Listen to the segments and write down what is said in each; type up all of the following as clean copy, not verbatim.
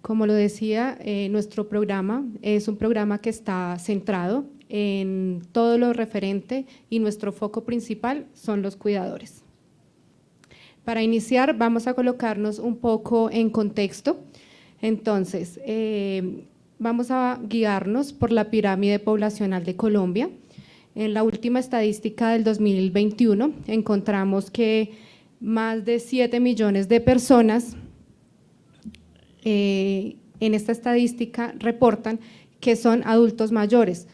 Como lo decía, nuestro programa es un programa que está centrado en todo lo referente y nuestro foco principal son los cuidadores. Para iniciar, vamos a colocarnos un poco en contexto. Entonces, vamos a guiarnos por la pirámide poblacional de Colombia. En la última estadística del 2021 encontramos que más de 7 millones de personas en esta estadística reportan que son adultos mayores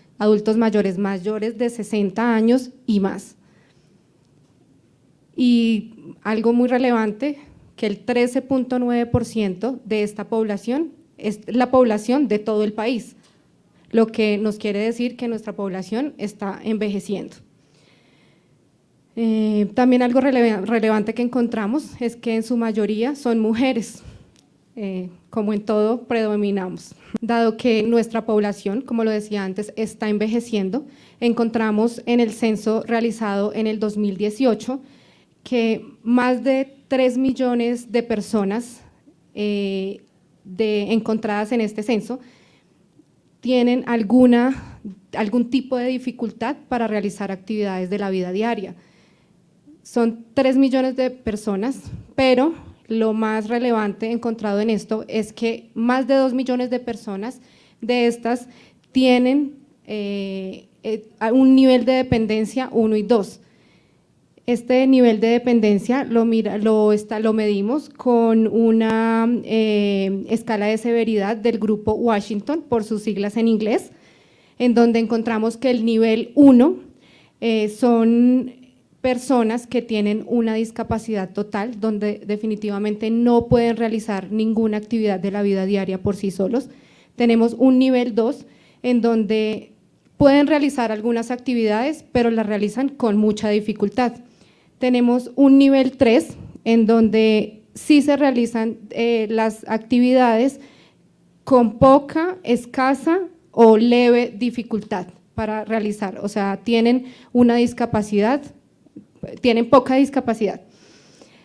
mayores de 60 años y más. Y algo muy relevante, que el 13.9% de esta población es la población de todo el país, lo que nos quiere decir que nuestra población está envejeciendo. También algo relevante que encontramos es que en su mayoría son mujeres, como en todo predominamos. Dado que nuestra población, como lo decía antes, está envejeciendo, encontramos en el censo realizado en el 2018 que más de 3 millones de personas encontradas en este censo tienen algún tipo de dificultad para realizar actividades de la vida diaria. Son 3 millones de personas, pero lo más relevante encontrado en esto es que más de 2 millones de personas de estas tienen un nivel de dependencia 1 y 2. Este nivel de dependencia lo medimos con una escala de severidad del grupo Washington, por sus siglas en inglés, en donde encontramos que el nivel 1 son personas que tienen una discapacidad total, donde definitivamente no pueden realizar ninguna actividad de la vida diaria por sí solos. Tenemos un nivel 2 en donde pueden realizar algunas actividades, pero las realizan con mucha dificultad. Tenemos un nivel 3 en donde sí se realizan las actividades con poca, escasa o leve dificultad para realizar, o sea, tienen poca discapacidad.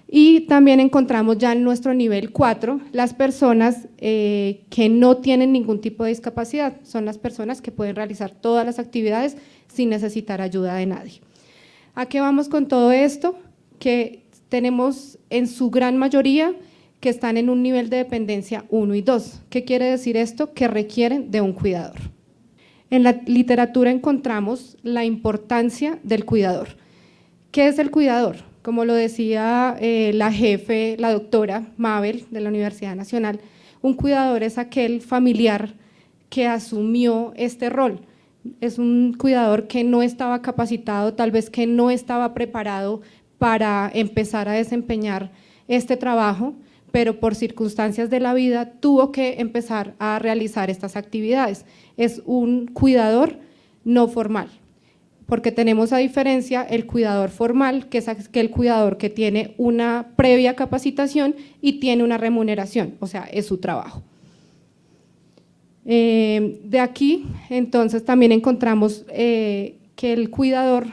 Y también encontramos ya en nuestro nivel 4 las personas que no tienen ningún tipo de discapacidad, son las personas que pueden realizar todas las actividades sin necesitar ayuda de nadie. ¿A qué vamos con todo esto? Que tenemos en su gran mayoría que están en un nivel de dependencia 1 y 2. ¿Qué quiere decir esto? Que requieren de un cuidador. En la literatura encontramos la importancia del cuidador. ¿Qué es el cuidador? Como lo decía la jefe, la doctora Mabel de la Universidad Nacional, un cuidador es aquel familiar que asumió este rol. Es un cuidador que no estaba capacitado, tal vez que no estaba preparado para empezar a desempeñar este trabajo, pero por circunstancias de la vida tuvo que empezar a realizar estas actividades. Es un cuidador no formal, porque tenemos a diferencia el cuidador formal, que es aquel cuidador que tiene una previa capacitación y tiene una remuneración, o sea, es su trabajo. De aquí, entonces, también encontramos que el cuidador,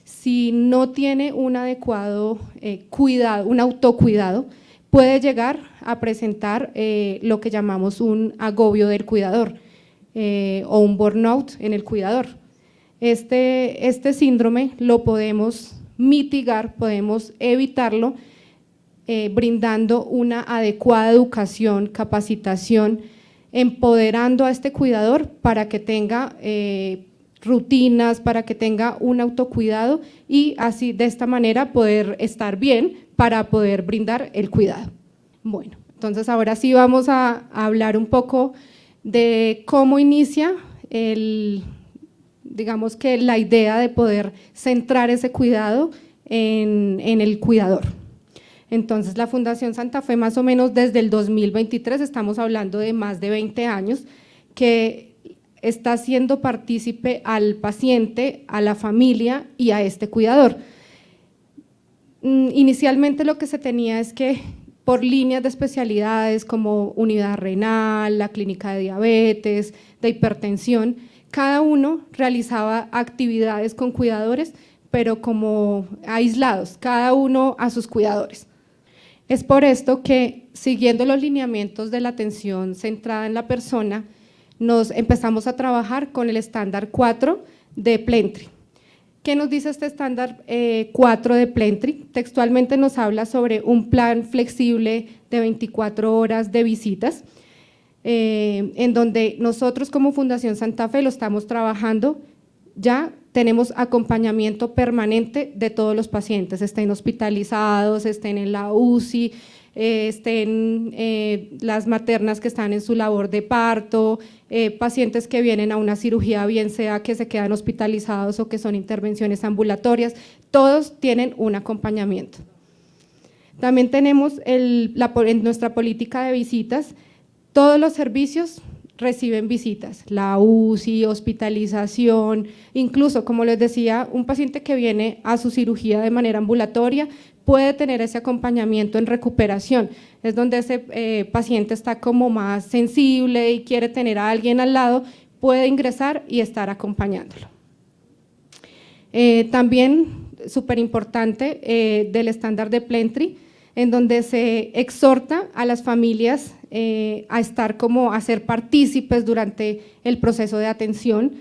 si no tiene un adecuado cuidado, un autocuidado, puede llegar a presentar lo que llamamos un agobio del cuidador o un burnout en el cuidador. Este síndrome lo podemos mitigar, podemos evitarlo brindando una adecuada educación, capacitación, empoderando a este cuidador para que tenga rutinas, para que tenga un autocuidado y así de esta manera poder estar bien para poder brindar el cuidado. Bueno, entonces ahora sí vamos a hablar un poco de cómo inicia digamos que la idea de poder centrar ese cuidado en el cuidador. Entonces, la Fundación Santa Fe, más o menos desde el 2023, estamos hablando de más de 20 años, que está haciendo partícipe al paciente, a la familia y a este cuidador. Inicialmente lo que se tenía es que por líneas de especialidades como unidad renal, la clínica de diabetes, de hipertensión, cada uno realizaba actividades con cuidadores, pero como aislados, cada uno a sus cuidadores. Es por esto que, siguiendo los lineamientos de la atención centrada en la persona, nos empezamos a trabajar con el estándar 4 de Plentry. ¿Qué nos dice este estándar 4 de Plentry? Textualmente nos habla sobre un plan flexible de 24 horas de visitas, en donde nosotros como Fundación Santa Fe lo estamos trabajando. Ya tenemos acompañamiento permanente de todos los pacientes, estén hospitalizados, estén en la UCI, estén las maternas que están en su labor de parto, pacientes que vienen a una cirugía, bien sea que se quedan hospitalizados o que son intervenciones ambulatorias, todos tienen un acompañamiento. También tenemos en nuestra política de visitas, todos los servicios reciben visitas, la UCI, hospitalización, incluso, como les decía, un paciente que viene a su cirugía de manera ambulatoria puede tener ese acompañamiento en recuperación, es donde ese paciente está como más sensible y quiere tener a alguien al lado, puede ingresar y estar acompañándolo. También, súper importante, del estándar de Plentry, en donde se exhorta a las familias a ser partícipes durante el proceso de atención,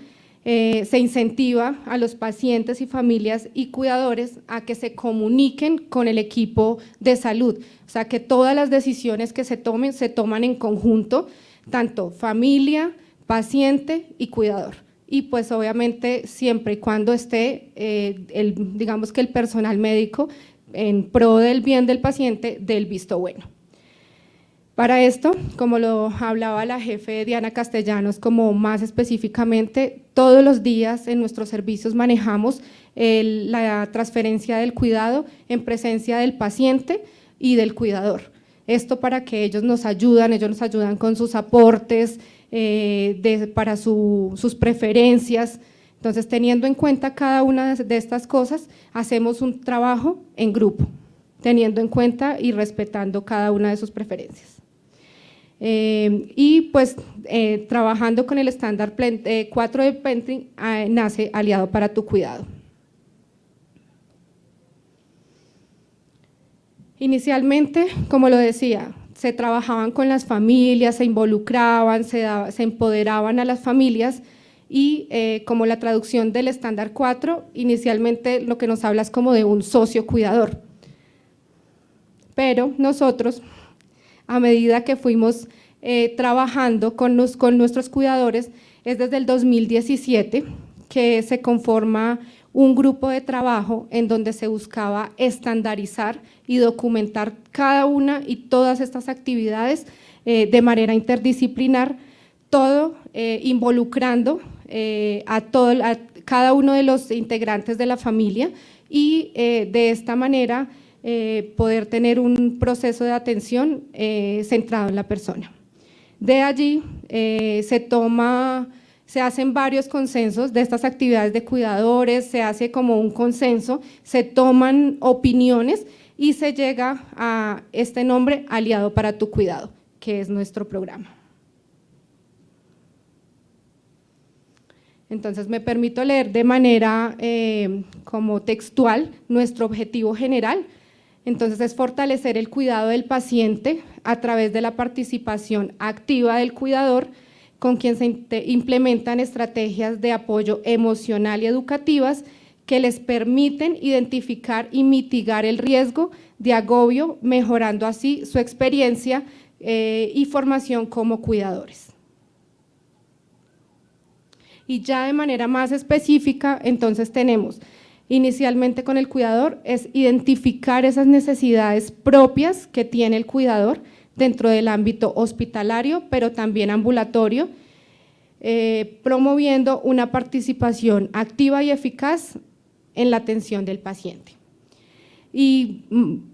se incentiva a los pacientes y familias y cuidadores a que se comuniquen con el equipo de salud, o sea que todas las decisiones que se toman en conjunto, tanto familia, paciente y cuidador. Y pues obviamente siempre y cuando esté, digamos que el personal médico en pro del bien del paciente, del visto bueno. Para esto, como lo hablaba la jefe Diana Castellanos, como más específicamente, todos los días en nuestros servicios manejamos la transferencia del cuidado en presencia del paciente y del cuidador. Esto para que ellos nos ayudan con sus aportes, para sus preferencias. Entonces, teniendo en cuenta cada una de estas cosas, hacemos un trabajo en grupo, teniendo en cuenta y respetando cada una de sus preferencias. Y pues trabajando con el estándar 4 de Plentry, nace Aliado para tu Cuidado. Inicialmente, como lo decía, se trabajaban con las familias, se involucraban, se empoderaban a las familias y como la traducción del estándar 4, inicialmente lo que nos habla es como de un socio cuidador. Pero nosotros, a medida que fuimos trabajando con nuestros cuidadores, es desde el 2017 que se conforma un grupo de trabajo en donde se buscaba estandarizar y documentar cada una y todas estas actividades de manera interdisciplinar, todo involucrando a cada uno de los integrantes de la familia y de esta manera poder tener un proceso de atención centrado en la persona. De allí se hacen varios consensos de estas actividades de cuidadores, se hace como un consenso, se toman opiniones y se llega a este nombre, Aliado para tu Cuidado, que es nuestro programa. Entonces, me permito leer de manera como textual nuestro objetivo general. Entonces, es fortalecer el cuidado del paciente a través de la participación activa del cuidador, con quien se implementan estrategias de apoyo emocional y educativas que les permiten identificar y mitigar el riesgo de agobio, mejorando así su experiencia y formación como cuidadores. Y ya de manera más específica, entonces tenemos, inicialmente con el cuidador, es identificar esas necesidades propias que tiene el cuidador dentro del ámbito hospitalario, pero también ambulatorio, promoviendo una participación activa y eficaz en la atención del paciente. Y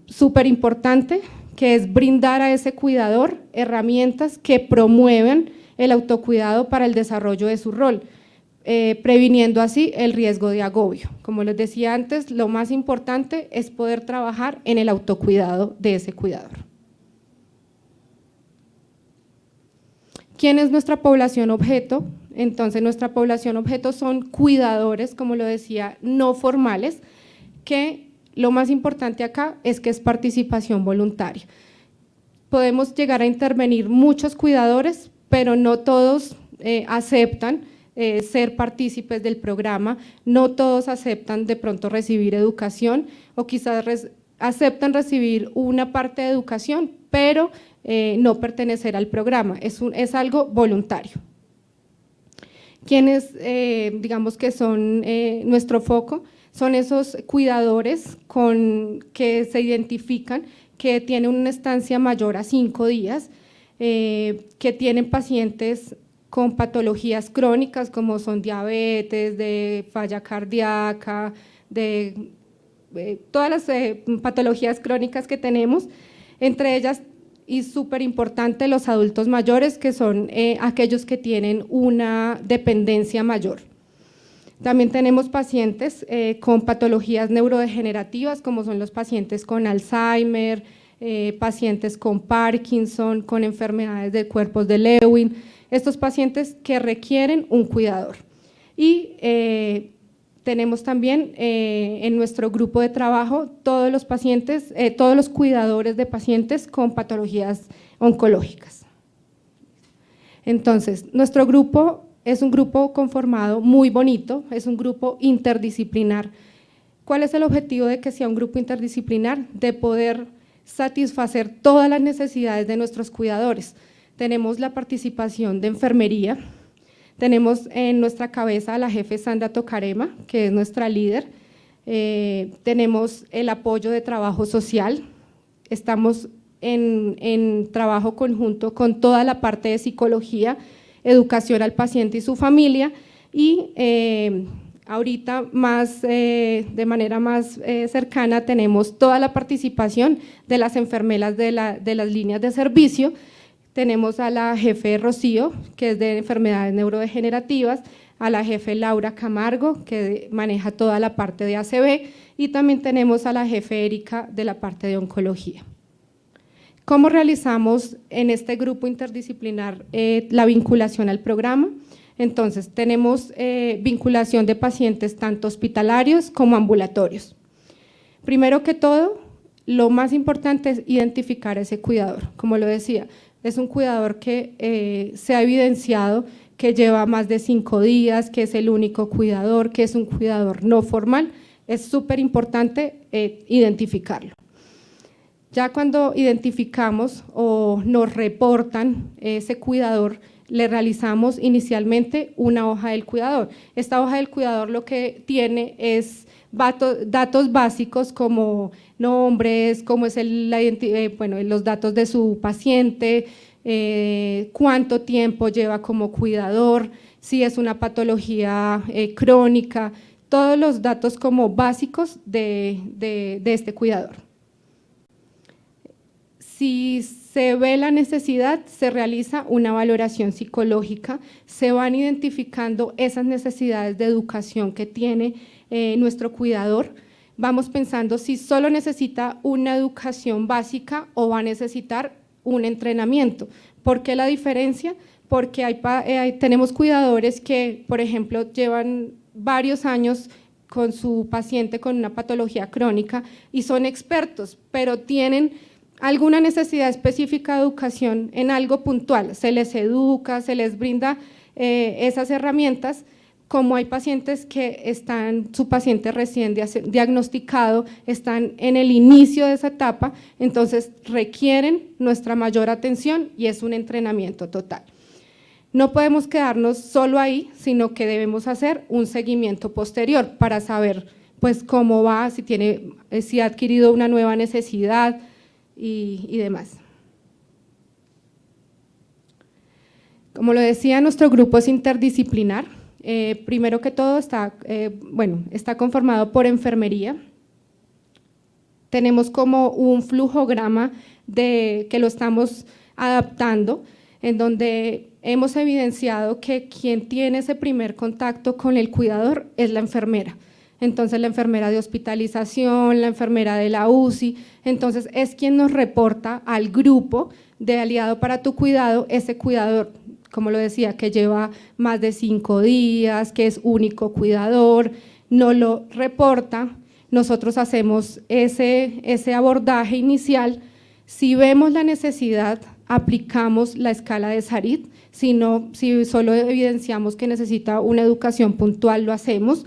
súper importante, que es brindar a ese cuidador herramientas que promuevan el autocuidado para el desarrollo de su rol, previniendo así el riesgo de agobio. Como les decía antes, lo más importante es poder trabajar en el autocuidado de ese cuidador. ¿Quién es nuestra población objeto? Entonces, nuestra población objeto son cuidadores, como lo decía, no formales, que lo más importante acá es que es participación voluntaria. Podemos llegar a intervenir muchos cuidadores, pero no todos aceptan ser partícipes del programa, no todos aceptan de pronto recibir educación o quizás aceptan recibir una parte de educación, pero no pertenecer al programa, es algo voluntario. Quienes digamos que son nuestro foco, son esos cuidadores que se identifican, que tienen una estancia mayor a 5 días, que tienen pacientes con patologías crónicas como son diabetes, de falla cardíaca, de todas las patologías crónicas que tenemos, entre ellas y súper importante los adultos mayores, que son aquellos que tienen una dependencia mayor. También tenemos pacientes con patologías neurodegenerativas, como son los pacientes con Alzheimer, pacientes con Parkinson, con enfermedades de cuerpos de Lewin, estos pacientes que requieren un cuidador. Y tenemos también en nuestro grupo de trabajo todos los pacientes, todos los cuidadores de pacientes con patologías oncológicas. Entonces, nuestro grupo es un grupo conformado muy bonito, es un grupo interdisciplinar. ¿Cuál es el objetivo de que sea un grupo interdisciplinar? De poder satisfacer todas las necesidades de nuestros cuidadores. Tenemos la participación de enfermería, tenemos en nuestra cabeza a la jefe Sandra Tocarema, que es nuestra líder, tenemos el apoyo de trabajo social, estamos en trabajo conjunto con toda la parte de psicología, educación al paciente y su familia, y ahorita de manera más cercana tenemos toda la participación de las enfermeras de las líneas de servicio. Tenemos a la jefe Rocío, que es de enfermedades neurodegenerativas, a la jefe Laura Camargo, que maneja toda la parte de ACV, y también tenemos a la jefe Erika de la parte de oncología. ¿Cómo realizamos en este grupo interdisciplinar la vinculación al programa? Entonces, tenemos vinculación de pacientes tanto hospitalarios como ambulatorios. Primero que todo, lo más importante es identificar a ese cuidador. Como lo decía, es un cuidador que se ha evidenciado que lleva más de 5 días, que es el único cuidador, que es un cuidador no formal. Es súper importante identificarlo. Ya cuando identificamos o nos reportan ese cuidador, le realizamos inicialmente una hoja del cuidador. Esta hoja del cuidador lo que tiene es datos básicos como nombres, cómo es los datos de su paciente, cuánto tiempo lleva como cuidador, si es una patología crónica, todos los datos como básicos de este cuidador. Si se ve la necesidad, se realiza una valoración psicológica, se van identificando esas necesidades de educación que tiene nuestro cuidador, vamos pensando si solo necesita una educación básica o va a necesitar un entrenamiento. ¿Por qué la diferencia? Porque tenemos cuidadores que, por ejemplo, llevan varios años con su paciente con una patología crónica y son expertos, pero tienen alguna necesidad específica de educación en algo puntual, se les educa, se les brinda esas herramientas, como hay pacientes que su paciente recién diagnosticado, están en el inicio de esa etapa, entonces requieren nuestra mayor atención y es un entrenamiento total. No podemos quedarnos solo ahí, sino que debemos hacer un seguimiento posterior para saber pues cómo va, si ha adquirido una nueva necesidad, y demás. Como lo decía, nuestro grupo es interdisciplinar. Primero que todo está conformado por enfermería. Tenemos como un flujograma que lo estamos adaptando, en donde hemos evidenciado que quien tiene ese primer contacto con el cuidador es la enfermera. Entonces la enfermera de hospitalización, la enfermera de la UCI, entonces es quien nos reporta al grupo de Aliado para tu Cuidado, ese cuidador, como lo decía, que lleva más de 5 días, que es único cuidador, nos lo reporta, nosotros hacemos ese abordaje inicial. Si vemos la necesidad, aplicamos la escala de Sarit, si solo evidenciamos que necesita una educación puntual, lo hacemos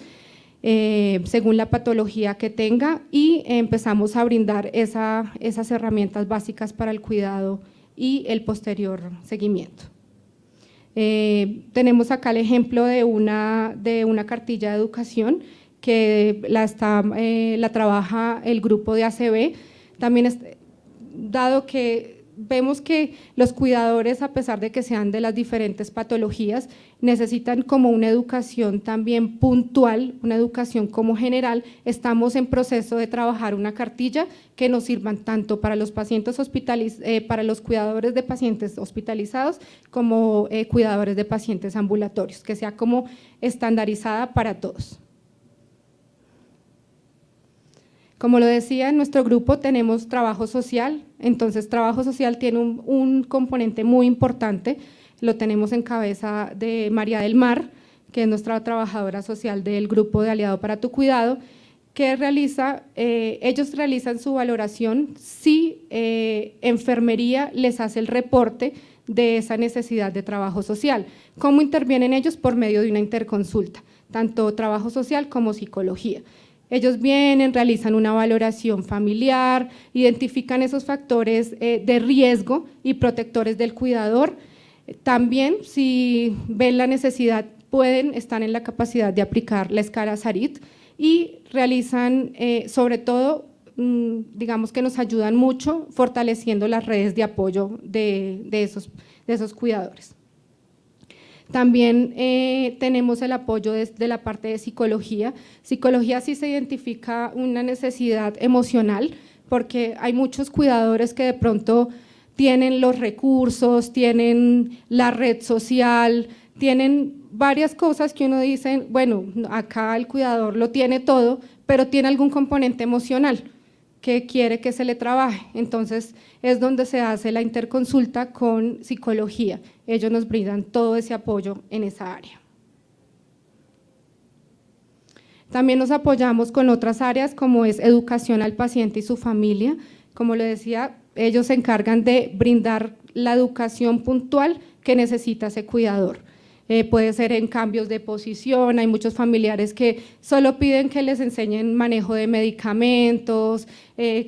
según la patología que tenga y empezamos a brindar esas herramientas básicas para el cuidado y el posterior seguimiento. Tenemos acá el ejemplo de una cartilla de educación que la trabaja el grupo de ACB. También dado que vemos que los cuidadores, a pesar de que sean de las diferentes patologías, necesitan como una educación también puntual, una educación como general. Estamos en proceso de trabajar una cartilla que nos sirvan tanto para los pacientes para los cuidadores de pacientes hospitalizados como cuidadores de pacientes ambulatorios, que sea como estandarizada para todos. Como lo decía, en nuestro grupo tenemos trabajo social, entonces trabajo social tiene un componente muy importante, lo tenemos en cabeza de María del Mar, que es nuestra trabajadora social del grupo de Aliado para tu Cuidado, que ellos realizan su valoración si enfermería les hace el reporte de esa necesidad de trabajo social. ¿Cómo intervienen ellos? Por medio de una interconsulta, tanto trabajo social como psicología. Ellos vienen, realizan una valoración familiar, identifican esos factores de riesgo y protectores del cuidador. También, si ven la necesidad, están en la capacidad de aplicar la escala Sarit y realizan, sobre todo, digamos que nos ayudan mucho fortaleciendo las redes de apoyo de esos cuidadores. También tenemos el apoyo de la parte de psicología. Psicología sí se identifica una necesidad emocional, porque hay muchos cuidadores que de pronto tienen los recursos, tienen la red social, tienen varias cosas que uno dice, bueno, acá el cuidador lo tiene todo, pero tiene algún componente emocional que quiere que se le trabaje. Entonces es donde se hace la interconsulta con psicología. Ellos nos brindan todo ese apoyo en esa área. También nos apoyamos con otras áreas como es educación al paciente y su familia. Como le decía, ellos se encargan de brindar la educación puntual que necesita ese cuidador. Puede ser en cambios de posición, hay muchos familiares que solo piden que les enseñen manejo de medicamentos,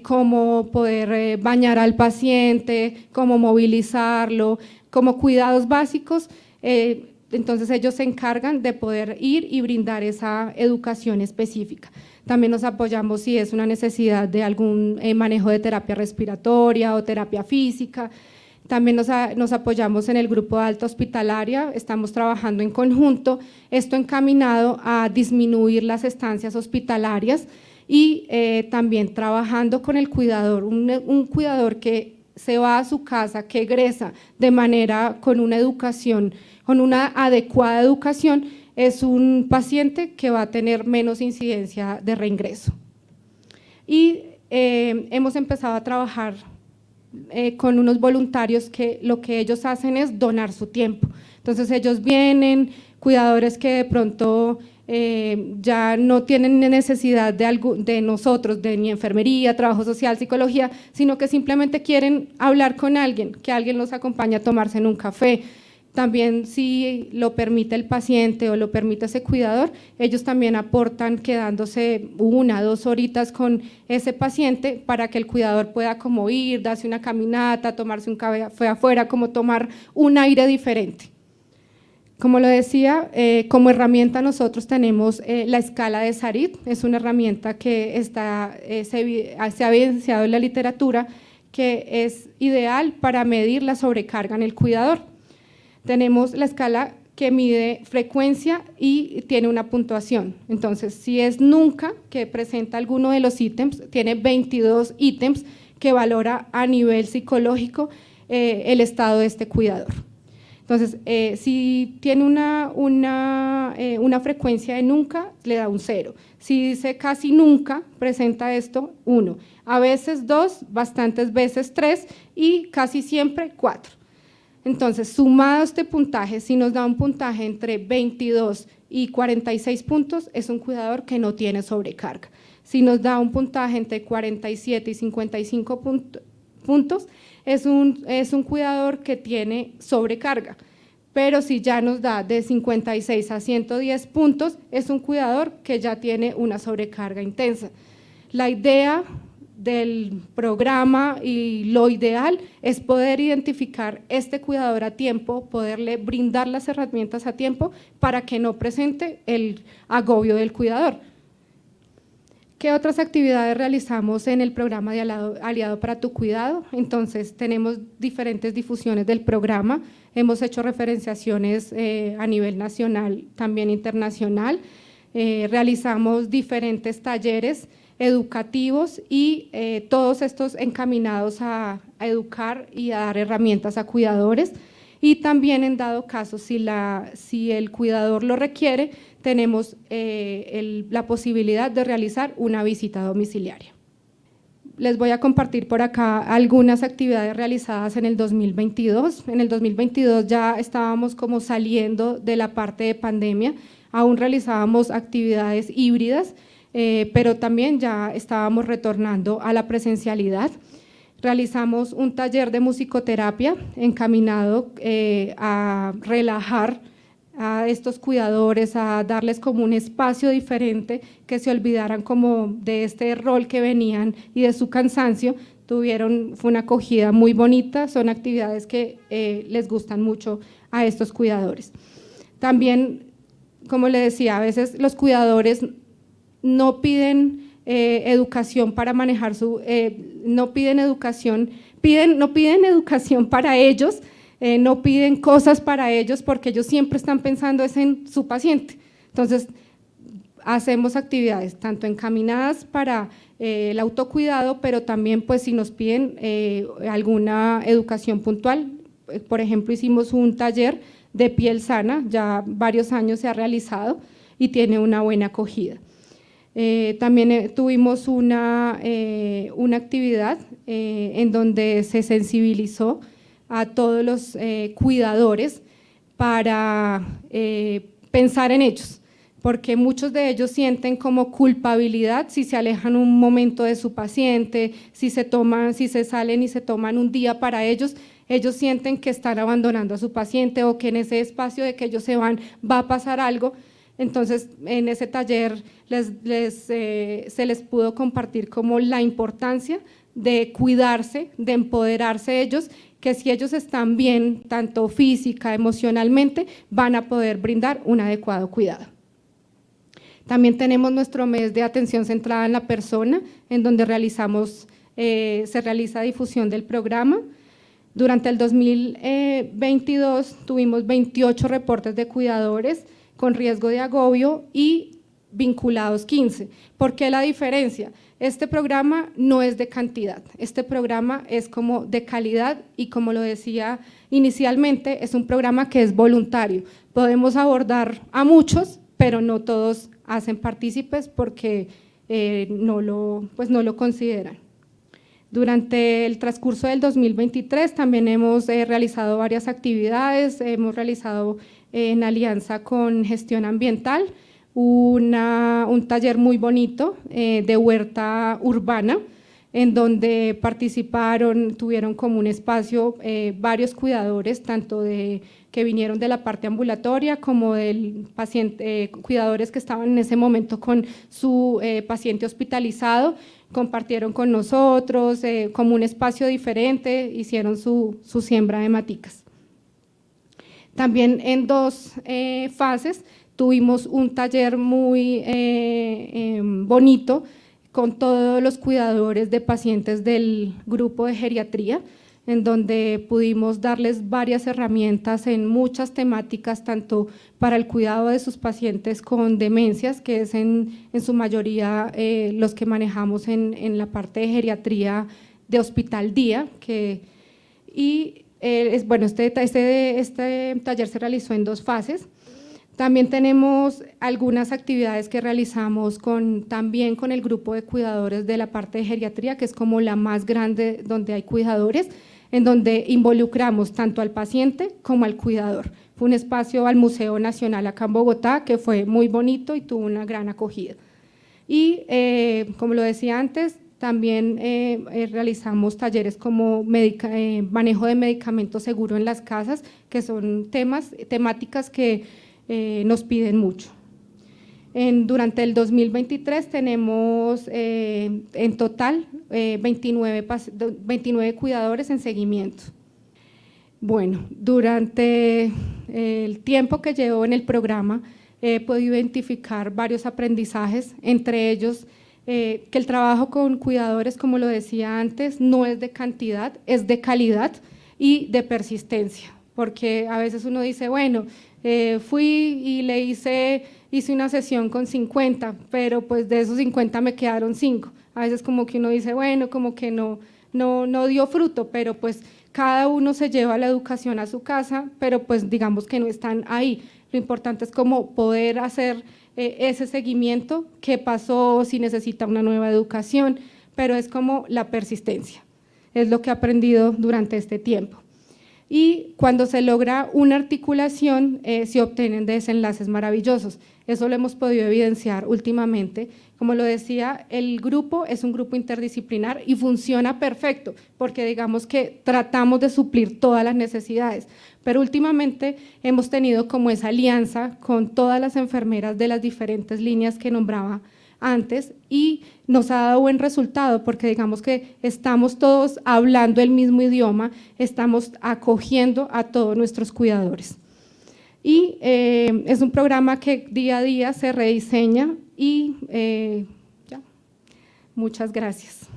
cómo poder bañar al paciente, cómo movilizarlo, como cuidados básicos. Entonces ellos se encargan de poder ir y brindar esa educación específica. También nos apoyamos si es una necesidad de algún manejo de terapia respiratoria o terapia física. También nos apoyamos en el grupo de alta hospitalaria, estamos trabajando en conjunto, esto encaminado a disminuir las estancias hospitalarias y también trabajando con el cuidador, un cuidador que se va a su casa, que egresa con una educación, con una adecuada educación, es un paciente que va a tener menos incidencia de reingreso. Y hemos empezado a trabajar con unos voluntarios que lo que ellos hacen es donar su tiempo. Entonces ellos vienen, cuidadores que de pronto ya no tienen necesidad de nosotros, de ni enfermería, trabajo social, psicología, sino que simplemente quieren hablar con alguien, que alguien los acompañe a tomarse en un café. También, si lo permite el paciente o lo permite ese cuidador, ellos también aportan quedándose 1 o 2 horitas con ese paciente para que el cuidador pueda como ir, darse una caminata, tomarse un café afuera, como tomar un aire diferente. Como lo decía, como herramienta nosotros tenemos la escala de Sarit, es una herramienta que se ha evidenciado en la literatura que es ideal para medir la sobrecarga en el cuidador. Tenemos la escala que mide frecuencia y tiene una puntuación. Entonces, si es nunca, que presenta alguno de los ítems, tiene 22 ítems que valora a nivel psicológico el estado de este cuidador. Entonces, si tiene una frecuencia de nunca, le da un 0. Si dice casi nunca, presenta esto 1. A veces 2, bastantes veces 3 y casi siempre 4. Entonces, sumado este puntaje, si nos da un puntaje entre 22 y 46 puntos, es un cuidador que no tiene sobrecarga. Si nos da un puntaje entre 47 y 55 puntos, es un cuidador que tiene sobrecarga, pero si ya nos da de 56 a 110 puntos, es un cuidador que ya tiene una sobrecarga intensa. La idea del programa y lo ideal es poder identificar este cuidador a tiempo, poderle brindar las herramientas a tiempo para que no presente el agobio del cuidador. ¿Qué otras actividades realizamos en el programa de Aliado para tu Cuidado? Entonces, tenemos diferentes difusiones del programa, hemos hecho referenciaciones a nivel nacional, también internacional, realizamos diferentes talleres educativos y todos estos encaminados a educar y a dar herramientas a cuidadores, y también en dado caso, si el cuidador lo requiere, tenemos la posibilidad de realizar una visita domiciliaria. Les voy a compartir por acá algunas actividades realizadas en el 2022. En el 2022 ya estábamos como saliendo de la parte de pandemia, aún realizábamos actividades híbridas, pero también ya estábamos retornando a la presencialidad. Realizamos un taller de musicoterapia encaminado a relajar a estos cuidadores, a darles como un espacio diferente, que se olvidaran como de este rol que venían y de su cansancio. Fue una acogida muy bonita, son actividades que les gustan mucho a estos cuidadores. También, como le decía, a veces los cuidadores no piden educación para manejar no piden educación para ellos, no piden cosas para ellos, porque ellos siempre están pensando en su paciente. Entonces, hacemos actividades tanto encaminadas para el autocuidado, pero también pues si nos piden alguna educación puntual. Por ejemplo, hicimos un taller de piel sana, ya varios años se ha realizado y tiene una buena acogida. También tuvimos una actividad en donde se sensibilizó a todos los cuidadores para pensar en ellos, porque muchos de ellos sienten como culpabilidad si se alejan un momento de su paciente, si se salen y se toman un día para ellos sienten que están abandonando a su paciente o que en ese espacio de que ellos se van va a pasar algo. Entonces, en ese taller se les pudo compartir como la importancia de cuidarse, de empoderarse ellos, que si ellos están bien, tanto física, emocionalmente, van a poder brindar un adecuado cuidado. También tenemos nuestro mes de atención centrada en la persona, en donde se realiza difusión del programa. Durante el 2022 tuvimos 28 reportes de cuidadores con riesgo de agobio y vinculados 15. ¿Por qué la diferencia? Este programa no es de cantidad, este programa es como de calidad y, como lo decía inicialmente, es un programa que es voluntario. Podemos abordar a muchos, pero no todos hacen partícipes porque no lo consideran. Durante el transcurso del 2023 también hemos realizado varias actividades, hemos realizado en alianza con Gestión Ambiental un taller muy bonito de huerta urbana, en donde tuvieron como un espacio varios cuidadores, tanto que vinieron de la parte ambulatoria como del paciente, cuidadores que estaban en ese momento con su paciente hospitalizado, compartieron con nosotros como un espacio diferente, hicieron su siembra de maticas. También en 2 fases tuvimos un taller muy bonito con todos los cuidadores de pacientes del grupo de geriatría, en donde pudimos darles varias herramientas en muchas temáticas, tanto para el cuidado de sus pacientes con demencias, que es en su mayoría los que manejamos en la parte de geriatría de hospital día, este taller se realizó en 2 fases. También tenemos algunas actividades que realizamos también con el grupo de cuidadores de la parte de geriatría, que es como la más grande donde hay cuidadores, en donde involucramos tanto al paciente como al cuidador. Fue un espacio al Museo Nacional acá en Bogotá que fue muy bonito y tuvo una gran acogida. Y como lo decía antes, también realizamos talleres como manejo de medicamentos seguro en las casas, que son temáticas que nos piden mucho. Durante el 2023 tenemos en total 29 cuidadores en seguimiento. Bueno, durante el tiempo que llevo en el programa he podido identificar varios aprendizajes, entre ellos que el trabajo con cuidadores, como lo decía antes, no es de cantidad, es de calidad y de persistencia, porque a veces uno dice, bueno, fui y hice una sesión con 50, pero pues de esos 50 me quedaron 5. A veces como que uno dice, bueno, como que no dio fruto, pero pues cada uno se lleva la educación a su casa, pero pues digamos que no están ahí. Lo importante es como poder hacer ese seguimiento, qué pasó, si necesita una nueva educación, pero es como la persistencia, es lo que he aprendido durante este tiempo. Y cuando se logra una articulación, se obtienen desenlaces maravillosos. Eso lo hemos podido evidenciar últimamente. Como lo decía, el grupo es un grupo interdisciplinar y funciona perfecto, porque digamos que tratamos de suplir todas las necesidades, pero últimamente hemos tenido como esa alianza con todas las enfermeras de las diferentes líneas que nombraba antes y nos ha dado buen resultado porque digamos que estamos todos hablando el mismo idioma, estamos acogiendo a todos nuestros cuidadores. Y es un programa que día a día se rediseña y ya, muchas gracias.